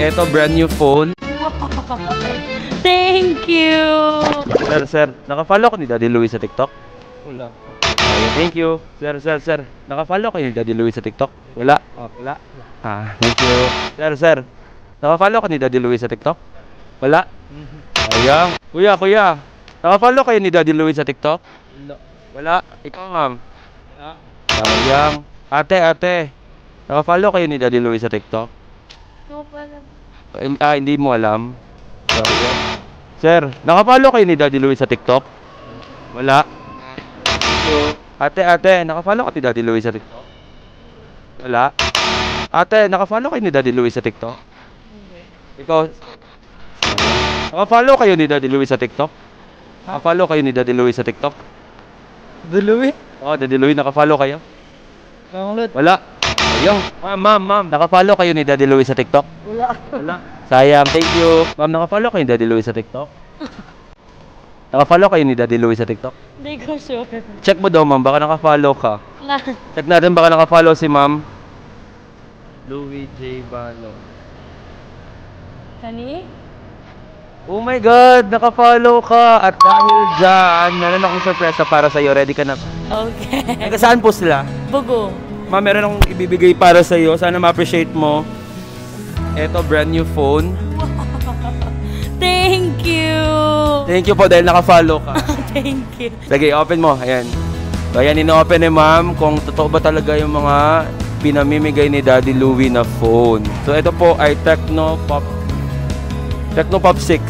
Eto, brand new phone. Thank you! Sir, naka-follow ko ni Daddy Louie sa TikTok? Wala. Okay, thank you. Sir, naka-follow ko ni Daddy Louie sa TikTok? Wala? Wala. Thank you. Sir, naka-follow ko ni Daddy Louie sa TikTok? Wala? Ayang. Kuya, naka-follow kayo ni Daddy Louie sa TikTok? Wala. Wala? Ikaw, ma'am? Wala. Ayang. Ate, naka-follow kayo ni Daddy Louie sa TikTok? No, pala. Hindi mo alam. Sorry. Sir, naka-follow kayo ni Daddy Louie sa TikTok? Wala. Ate, naka-follow ka ni Daddy Louie sa TikTok? Wala. Ate, naka-follow kayo ni Daddy Louie sa TikTok? Ikaw, naka-follow kayo ni Daddy Louie sa TikTok? Naka-follow kayo ni Daddy Louie sa TikTok? Dalawi? Oo, Daddy Louie, naka-follow kayo? Pangulit? Wala. Ayun. Ma'am, naka-follow kayo ni Daddy Louie sa TikTok? Wala. Sayang, thank you. Ma'am, naka-follow kayo ni Daddy Louie sa TikTok? Naka-follow kayo ni Daddy Louie sa TikTok? Hindi ko sure. Check mo daw, ma'am, baka naka-follow ka. Na. Check natin baka naka-follow si ma'am. Louie J. Balo. Kani? Oh my God, naka-follow ka. At dahil dyan, meron akong sorpresa para sa'yo. Ready ka na? Okay. Taga saan po sila? Bugo. Ma'am, meron akong ibibigay para sa'yo. Sana ma-appreciate mo. Eto, brand new phone. Thank you! Thank you po dahil naka-follow ka. Thank you. Sige, open mo. Ayan. So, ayan, ino-open ni ma'am kung totoo ba talaga yung mga pinamimigay ni Daddy Louie na phone. So, ito po ay Tecno Pop 6.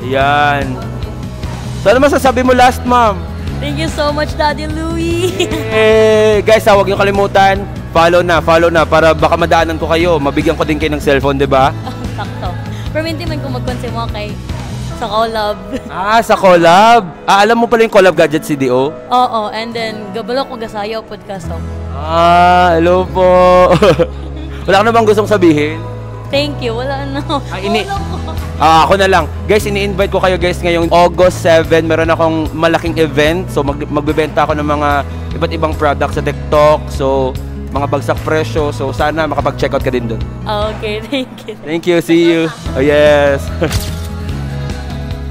Ayan. So, ano masasabi mo last, ma'am? Thank you so much, Daddy Louie. Guys, huwag niyo kalimutan. Follow na para baka madaanan ko kayo. Mabigyan ko din kayo ng cellphone, di ba? Sakto. Pero hindi man ko mag-consume mo kay sa collab. Sa collab. Alam mo pala yung collab gadget CDO? Oo, and then gabalo ko gasayaw podcast. Hello po. Wala ka na bang gustong sabihin? Thank you. Wala na. Ako na lang. Guys, ini-invite ko kayo guys ngayong August 7. Meron akong malaking event. So, magbebenta ako ng mga iba't ibang products sa TikTok. So, mga bagsak presyo. So, sana makapag-check out ka din doon. Okay, thank you. Thank you. See you. Oh, yes.